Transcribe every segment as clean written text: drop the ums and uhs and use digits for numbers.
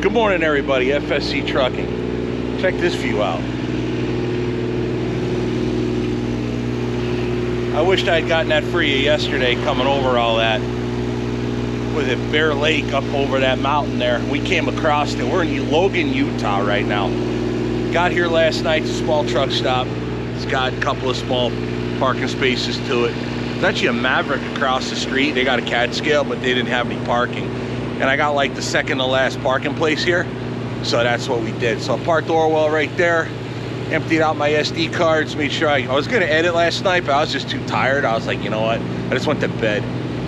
Good morning, everybody. FSC Trucking. Check this view out. I wished I'd gotten that for you yesterday, coming over all that. Was it Bear Lake up over that mountain there? We came across it. We're in Logan, Utah right now. Got here last night, it's a small truck stop. It's got a couple of small parking spaces to it. There's actually a Maverick across the street. They got a CAD scale, but they didn't have any parking. And I got like the second to last parking place here. So that's what we did. So I parked Orwell right there, emptied out my SD cards, made sure I was gonna edit last night, but I was just too tired. I was like, you know what? I just went to bed.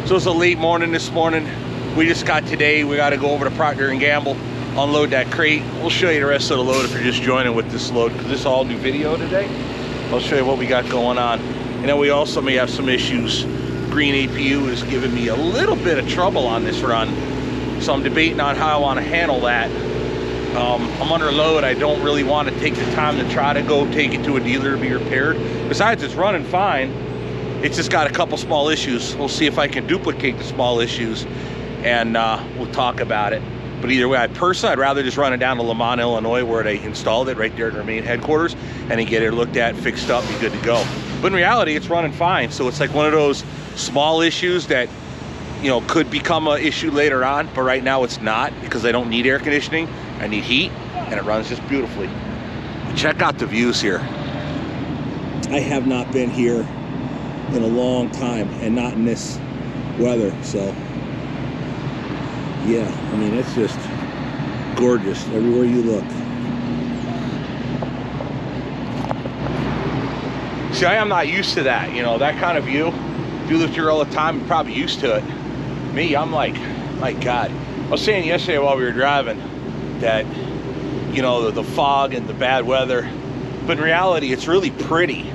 So it was a late morning this morning. We just got today, we gotta go over to Procter & Gamble, unload that crate. We'll show you the rest of the load if you're just joining with this load, because this is all new video today. I'll show you what we got going on. And then we also may have some issues. Green APU is giving me a little bit of trouble on this run. So I'm debating on how I want to handle that. I'm under load. I don't really want to take the time to try to go take it to a dealer to be repaired. Besides, it's running fine. It's just got a couple small issues. We'll see if I can duplicate the small issues, and we'll talk about it. But either way, I'd rather just run it down to Lamont, Illinois, where they installed it right there at their main headquarters, and then get it looked at, fixed up, be good to go. But in reality, it's running fine. So it's like one of those small issues that, you know, could become an issue later on, but right now it's not, because I don't need air conditioning. I need heat, and it runs just beautifully. Check out the views here. I have not been here in a long time, and not in this weather, so yeah, I mean, it's just gorgeous everywhere you look. See, I am not used to that, you know, that kind of view. If you live here all the time, you're probably used to it. Me, I'm like, my God. I was saying yesterday while we were driving that, you know, the fog and the bad weather, but in reality, it's really pretty.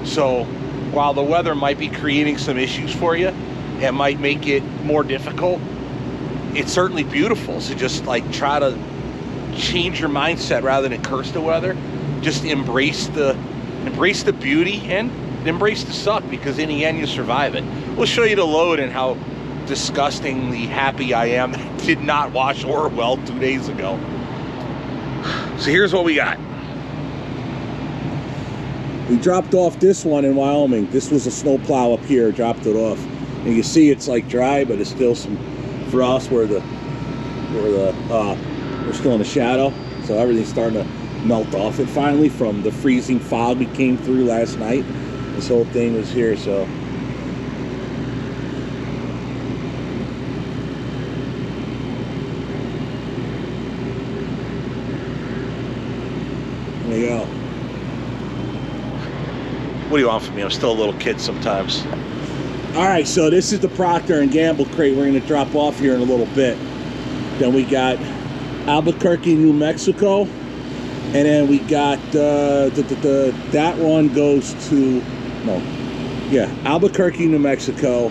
So while the weather might be creating some issues for you, it might make it more difficult, it's certainly beautiful. So just like try to change your mindset rather than curse the weather. Just embrace the beauty and embrace the suck, because in the end you survive it. We'll show you the load and how disgustingly happy I am that I did not wash Orwell 2 days ago. So here's what we got. We dropped off this one in Wyoming. This was a snowplow up here, dropped it off. And you see it's like dry, but it's still some frost where we're still in the shadow. So everything's starting to melt off it finally from the freezing fog we came through last night. This whole thing was here, so. There you go. What do you want from me? I'm still a little kid sometimes. All right, so this is the Procter & Gamble crate we're going to drop off here in a little bit. Then we got Albuquerque, New Mexico. And then we got that one goes to, no, yeah, Albuquerque, New Mexico,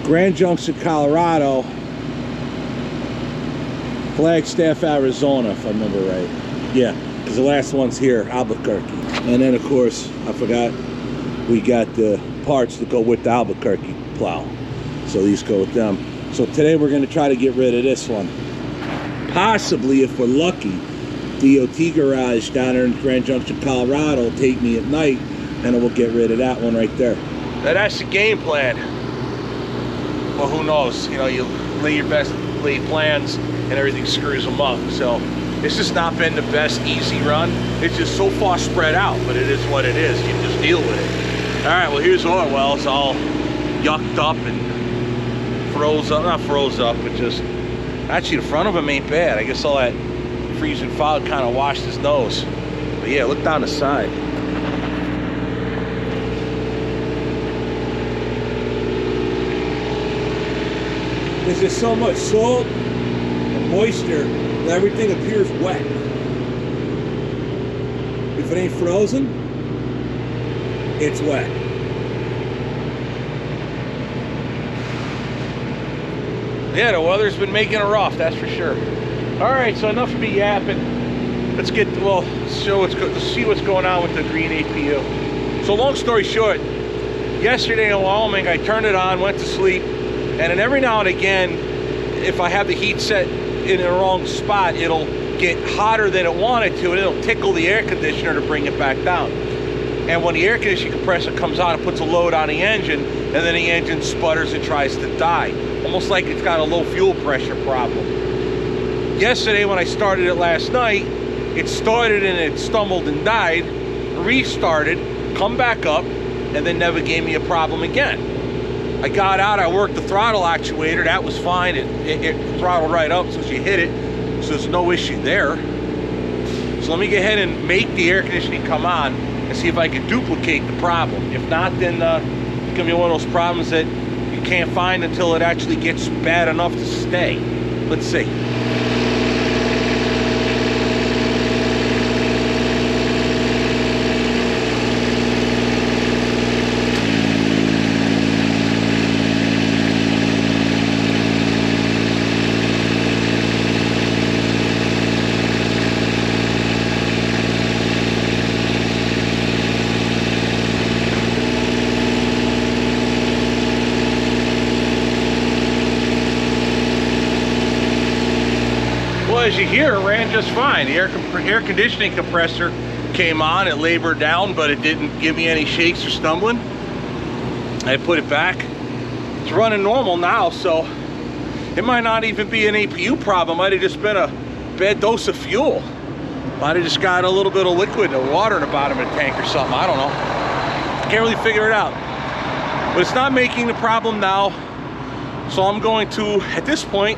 Grand Junction, Colorado, Flagstaff, Arizona, if I remember right. Yeah, because the last one's here, Albuquerque. And then, of course, I forgot, we got the parts that go with the Albuquerque plow. So these go with them. So today we're going to try to get rid of this one. Possibly, if we're lucky, DOT garage down there in Grand Junction, Colorado will take me at night, and then we'll get rid of that one right there. Now that's the game plan. Well, who knows? You know, you lay your best laid plans and everything screws them up. So it's just not been the best easy run. It's just so far spread out, but it is what it is. You just deal with it. All right, well, here's Orwell. It's all yucked up and froze up. Not froze up, but just, actually the front of him ain't bad. I guess all that freezing fog kind of washed his nose. But yeah, look down the side. There's just so much salt and moisture that everything appears wet. If it ain't frozen, it's wet. Yeah, the weather's been making it rough, that's for sure. All right, so enough of me yapping. Let's get, well, let's see what's going on with the green APU. So long story short, yesterday in Wyoming, I turned it on, went to sleep, and then every now and again, if I have the heat set in the wrong spot, it'll get hotter than it wanted to, and it'll tickle the air conditioner to bring it back down. And when the air conditioning compressor comes on, it puts a load on the engine, and then the engine sputters and tries to die. Almost like it's got a low fuel pressure problem. Yesterday, when I started it last night, it started and it stumbled and died, restarted, come back up, and then never gave me a problem again. I got out, I worked the throttle actuator, that was fine. It throttled right up since you hit it, so there's no issue there. So let me go ahead and make the air conditioning come on and see if I can duplicate the problem. If not, then it's gonna be one of those problems that you can't find until it actually gets bad enough to stay. Let's see. As you hear, it ran just fine. The air conditioning compressor came on, it labored down, but it didn't give me any shakes or stumbling. I put it back. It's running normal now, so it might not even be an APU problem. It might have just been a bad dose of fuel. Might have just got a little bit of liquid or water in the bottom of the tank or something. I don't know. Can't really figure it out. But it's not making the problem now, so I'm going to, at this point,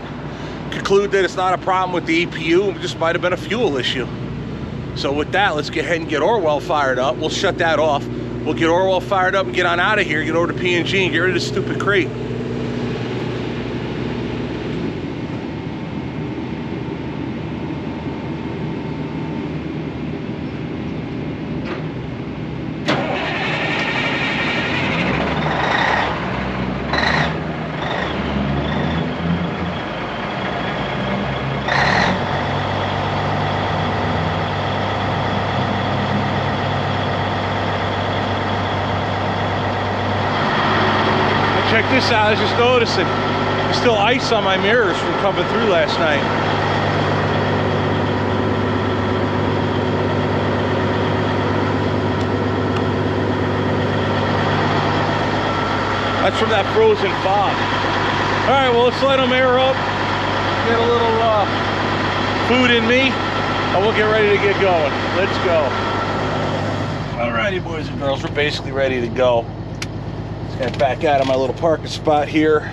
conclude that it's not a problem with the EPU. It just might have been a fuel issue. So with that, let's get ahead and get Orwell fired up. We'll shut that off. We'll get Orwell fired up and get on out of here, get over to P&G and get rid of this stupid crate. Check this out, I was just noticing there's still ice on my mirrors from coming through last night. That's from that frozen fog. All right, well, let's let them air up, get a little food in me, and we'll get ready to get going. Let's go. All righty, boys and girls, we're basically ready to go. Got back out of my little parking spot here.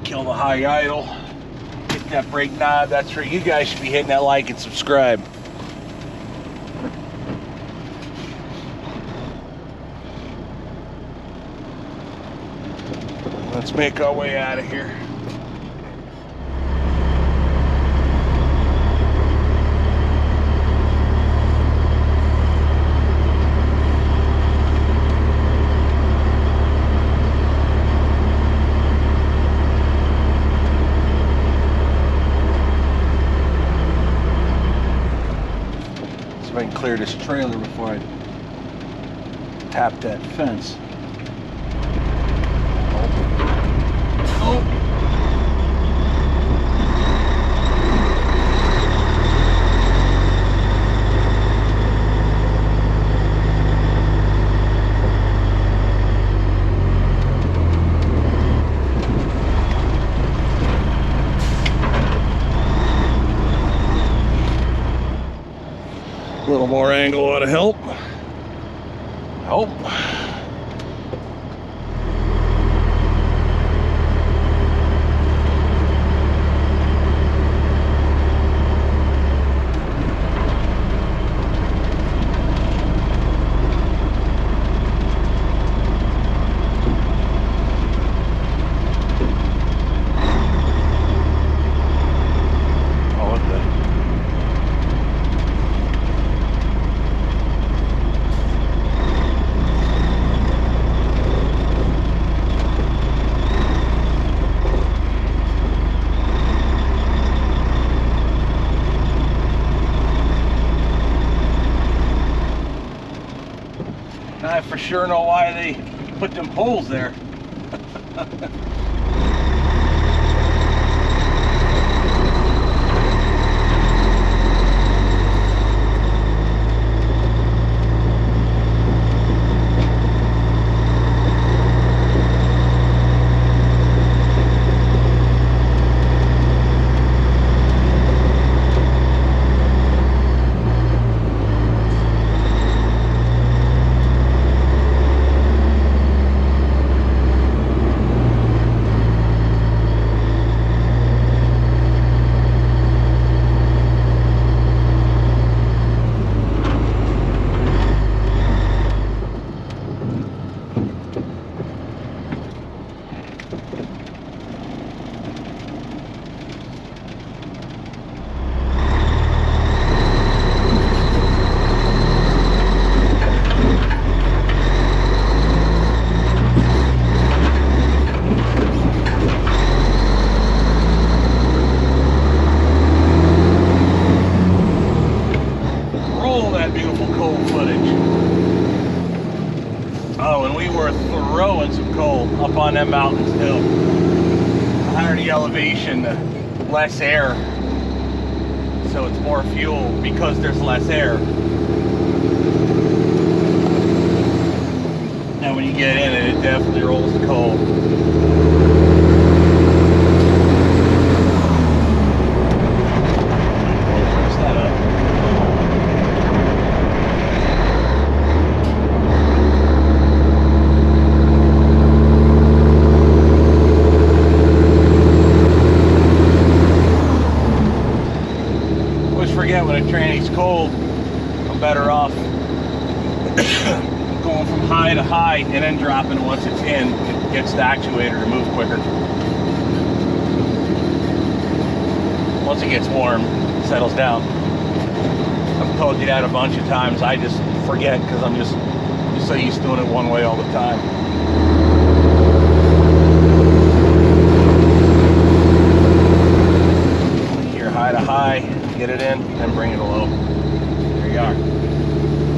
Kill the high idle. Hit that brake knob. That's where you guys should be hitting that like and subscribe. Let's make our way out of here. I can clear this trailer before I tap that fence. Oh. A little more angle ought to help. Oh. I for sure know why they put them poles there. on them mountains too. The higher the elevation, the less air. So it's more fuel because there's less air. And when you get in it, it definitely rolls cold. When a tranny's cold, I'm better off going from high to high and then dropping once it's in. It gets the actuator to move quicker. Once it gets warm, it settles down. I've told you that a bunch of times. I just forget because I'm just so used to doing it one way all the time. Here, high to high. Get it in and bring it low. There you are.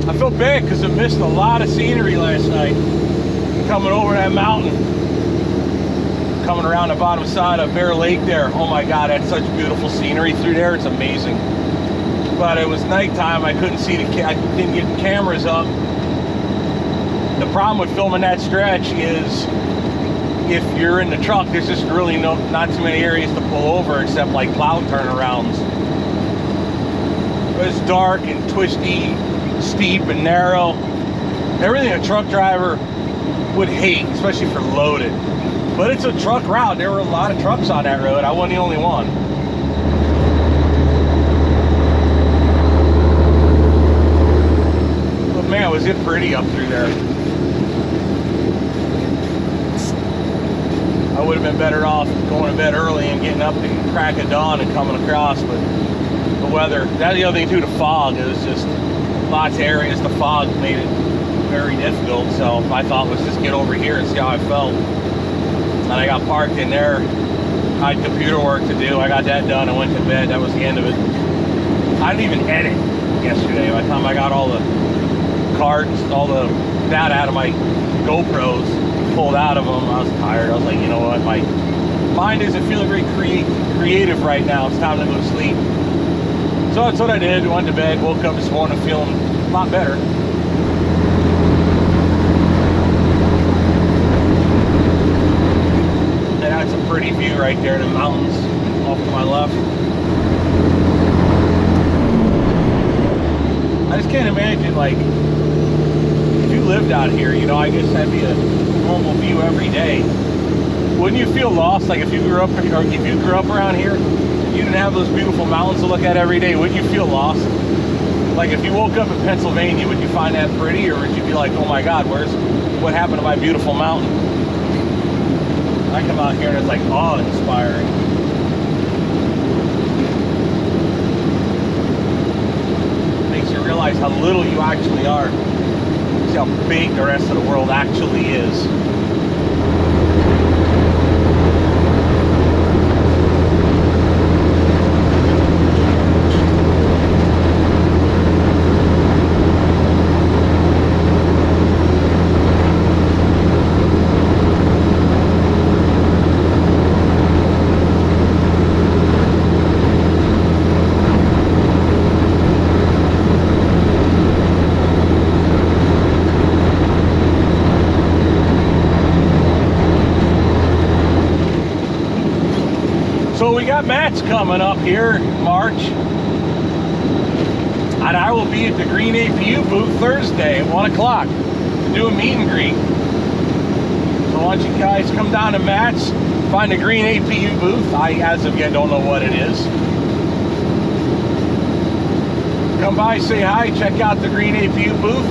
I feel bad because I missed a lot of scenery last night. Coming over that mountain, coming around the bottom side of Bear Lake there. Oh my God, that's such beautiful scenery through there. It's amazing. But it was nighttime. I couldn't see I didn't get the cameras up. The problem with filming that stretch is if you're in the truck, there's just really not too many areas to pull over except like plow turnarounds. It's dark and twisty, steep and narrow. Everything a truck driver would hate, especially for loaded. But it's a truck route. There were a lot of trucks on that road. I wasn't the only one. But man, was it pretty up through there. I would have been better off going to bed early and getting up at the crack of dawn and coming across, but the weather, that's the other thing too, the fog. It was just lots of areas, the fog made it very difficult. So my thought was just get over here and see how I felt. And I got parked in there. I had computer work to do. I got that done and went to bed. That was the end of it. I didn't even edit yesterday. By the time I got all the cards, all the data out of my GoPros, pulled out of them, I was tired. I was like, you know what, my mind isn't feeling very creative right now. It's time to go to sleep. So that's what I did. Went to bed, woke up this morning feeling a lot better. And that's a pretty view right there, the mountains off to my left. I just can't imagine, like, if you lived out here, you know, I guess that'd be a normal view every day. Wouldn't you feel lost? Like if you grew up, or if you grew up around here, you didn't have those beautiful mountains to look at every day, wouldn't you feel lost? Like if you woke up in Pennsylvania, would you find that pretty, or would you be like, oh my God, what happened to my beautiful mountain? I come out here and it's like awe-inspiring. Makes you realize how little you actually are. See how big the rest of the world actually is. So we got Matt's coming up here in March, and I will be at the Green APU booth Thursday at 1 o'clock to do a meet and greet. So why don't you guys come down to Matt's, find the Green APU booth. I, as of yet, don't know what it is. Come by, say hi, check out the Green APU booth.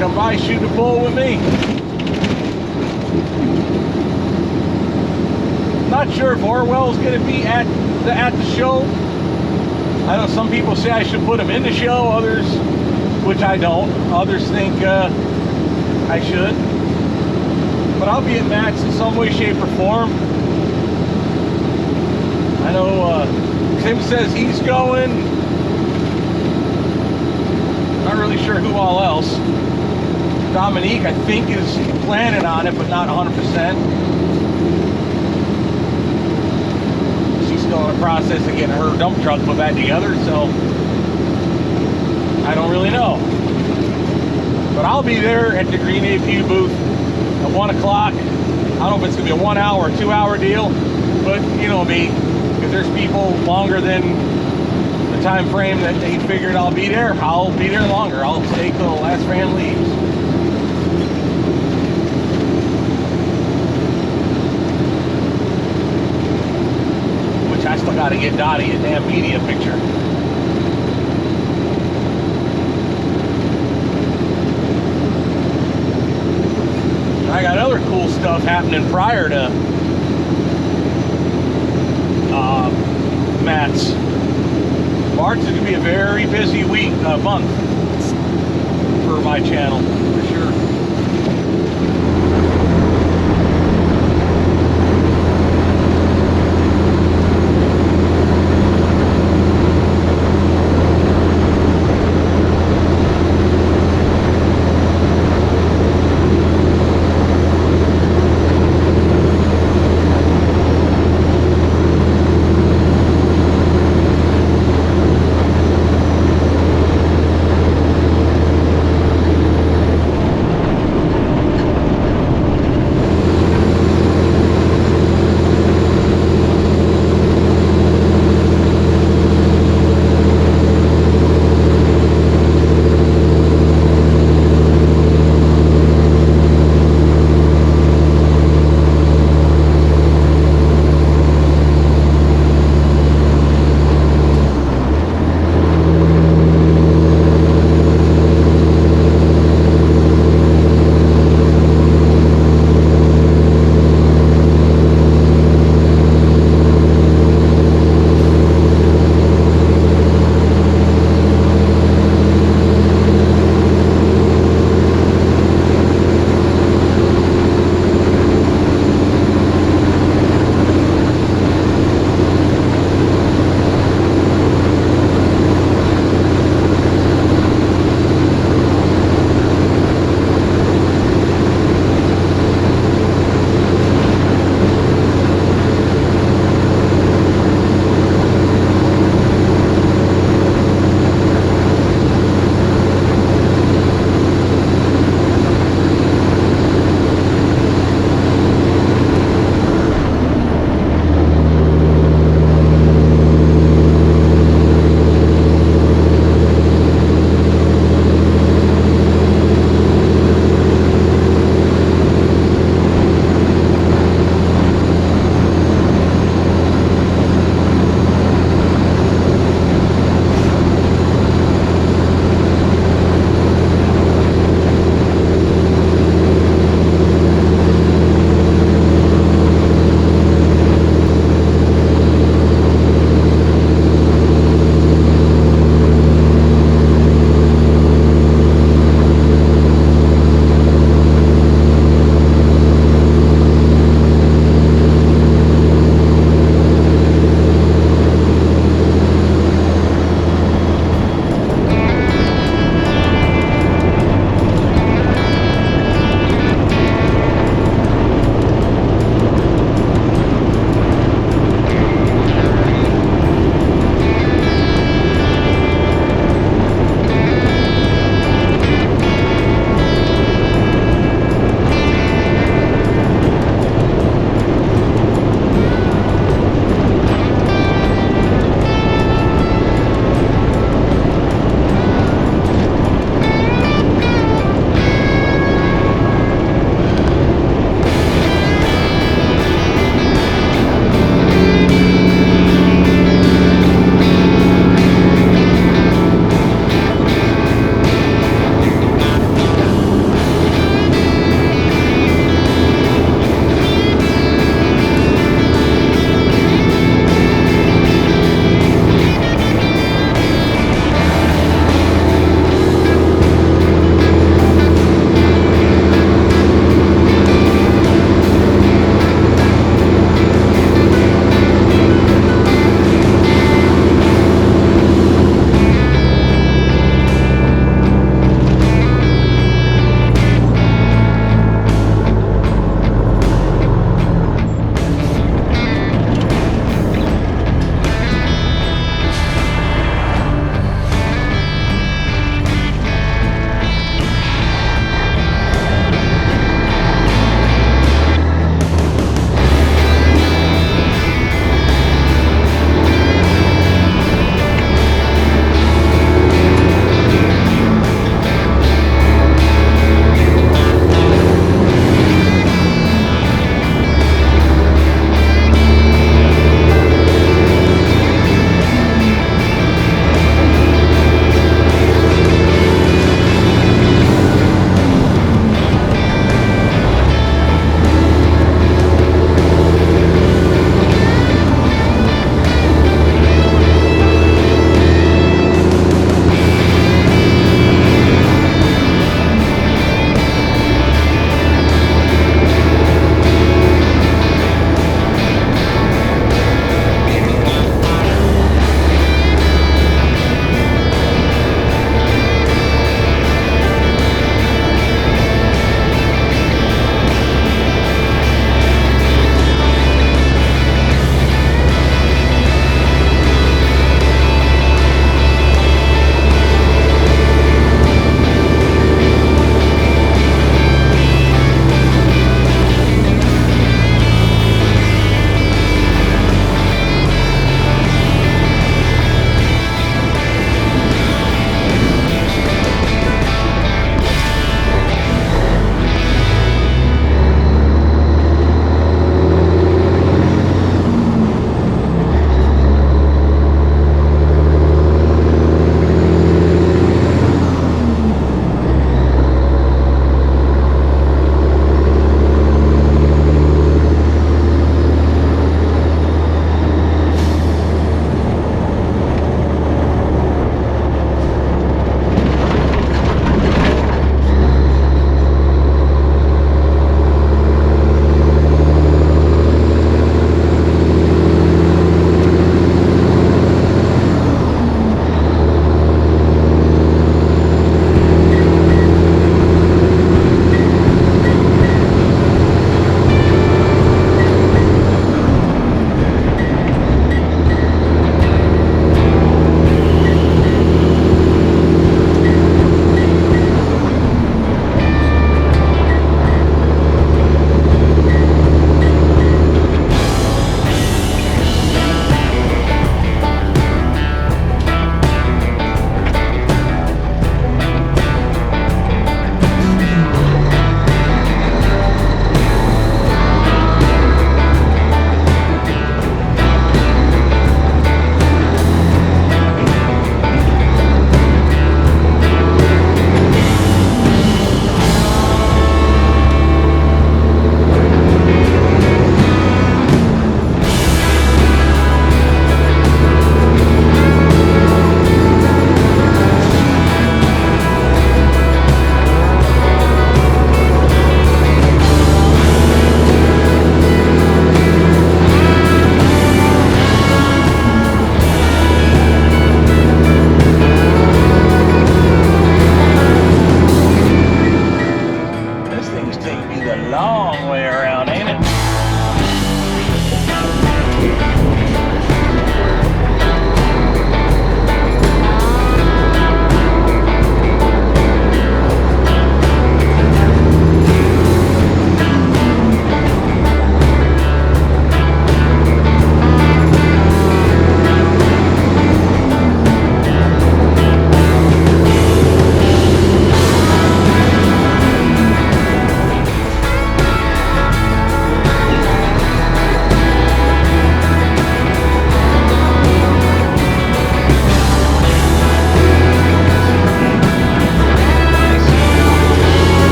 Come by, shoot a bull with me. Not sure if Orwell's going to be at the show. I know some people say I should put him in the show, others, which I don't. Others think I should. But I'll be at Matt's in some way, shape, or form. I know Tim says he's going. Not really sure who all else. Dominique, I think, is planning on it, but not 100%. She's still in the process of getting her dump truck put back together, so I don't really know. But I'll be there at the Green APU booth at 1 o'clock. I don't know if it's going to be a 1 hour or 2 hour deal, but you know me, if there's people longer than the time frame that they figured I'll be there longer. I'll stay till the last van leaves. Which I still got to get Dottie a damn media picture. I got other cool stuff happening prior to Matt's. March is going to be a very busy month for my channel, for sure.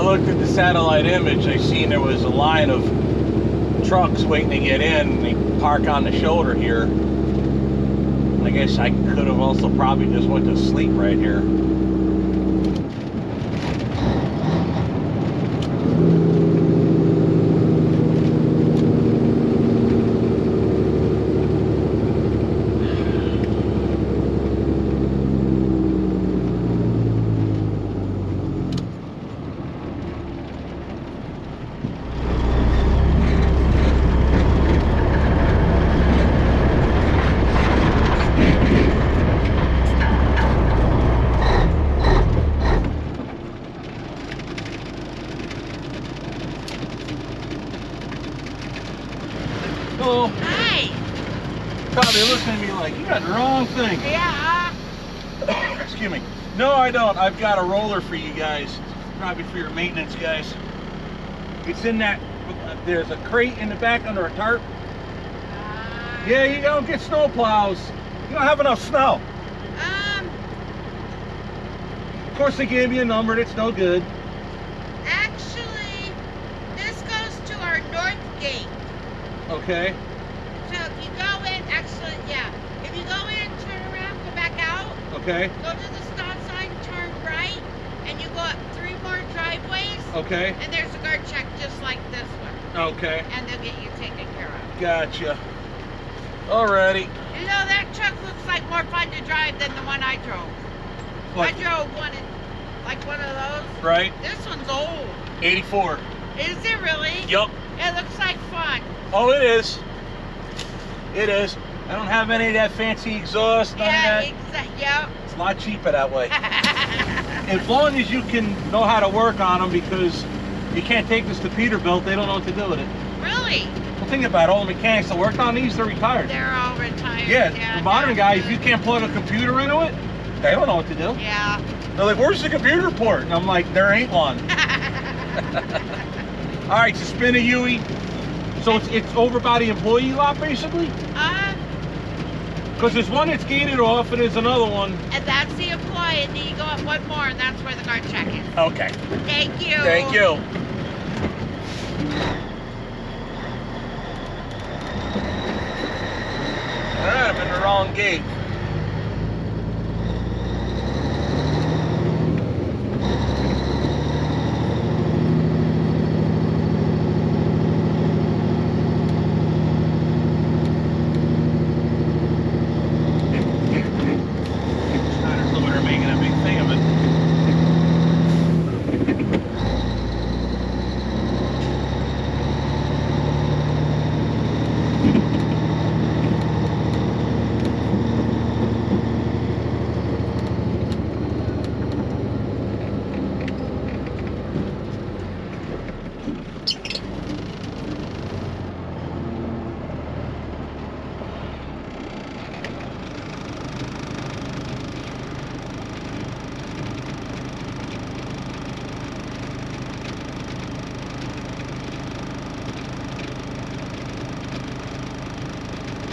looked at the satellite image, I seen there was a line of trucks waiting to get in, and they park on the shoulder here. I guess I could have also probably just went to sleep right here. Hello. Hi. Probably looking at me like, you got the wrong thing. Yeah. Excuse me. No, I don't. I've got a roller for you guys. Probably for your maintenance guys. It's in that, there's a crate in the back under a tarp. Yeah, you don't get snow plows. You don't have enough snow. Of course they gave me a number, it's no good. Actually, this goes to our north gate. Okay. So if you go in, actually, yeah. If you go in, turn around, go back out. Okay. Go to the stop sign, turn right, and you go up 3 more driveways. Okay. And there's a guard check just like this one. Okay. And they'll get you taken care of. Gotcha. Alrighty. You know, that truck looks like more fun to drive than the one I drove. What? I drove one, like one of those. Right. This one's old. 84. Is it really? Yup. It looks like fun. Oh, it is. It is. I don't have any of that fancy exhaust, none of that. Yep. It's a lot cheaper that way. As long as you can know how to work on them, because you can't take this to Peterbilt, they don't know what to do with it. Really? Well, think about it, all the mechanics that worked on these, they're retired. They're all retired. Yeah, the modern guys, if you can't plug a computer into it, they don't know what to do. Yeah. They're like, where's the computer port? And I'm like, there ain't one. All right, so spin a Yui. So it's over by the employee lot, basically? Because there's one that's gated off, and there's another one. And that's the employee, and then you go up one more, and that's where the guard check is. Okay. Thank you. Thank you. All right, I'm in the wrong gate.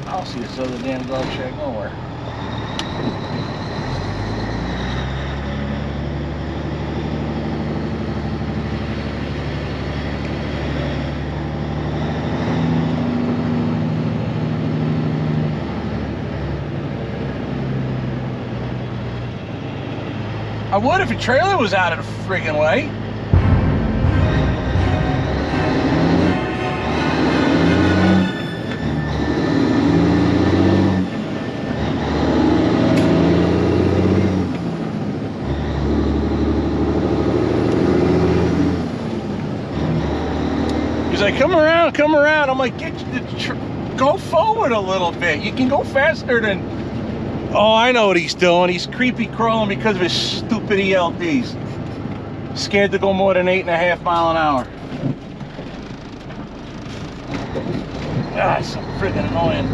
I don't see this other damn dog shack nowhere. I would if a trailer was out of the friggin' way. He's like, come around, come around. I'm like, go forward a little bit. You can go faster than... Oh, I know what he's doing. He's creepy crawling because of his stupid ELDs. Scared to go more than 8.5 miles an hour. Ah, it's so friggin' annoying.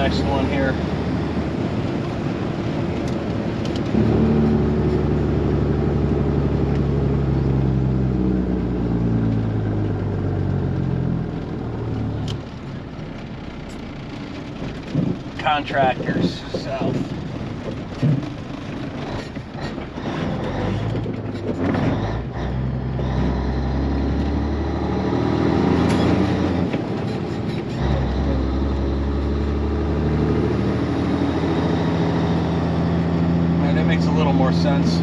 nice one here. Contractors south. Man, that makes a little more sense.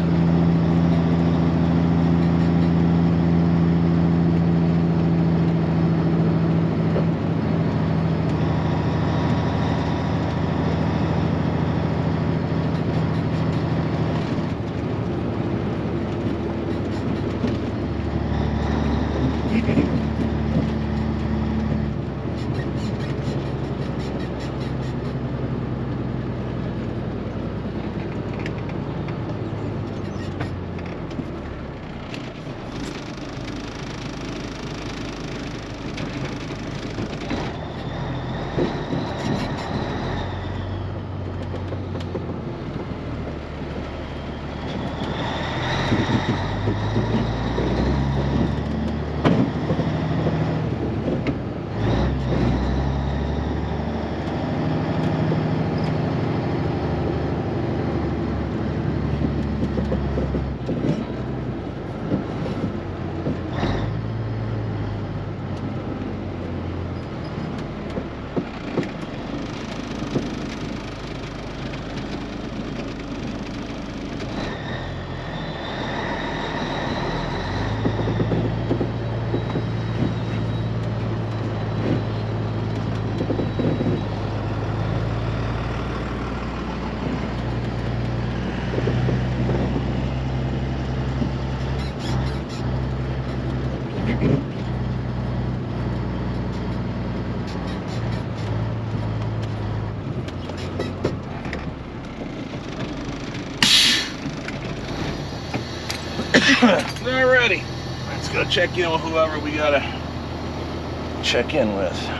Alrighty, let's go check in with whoever we gotta check in with.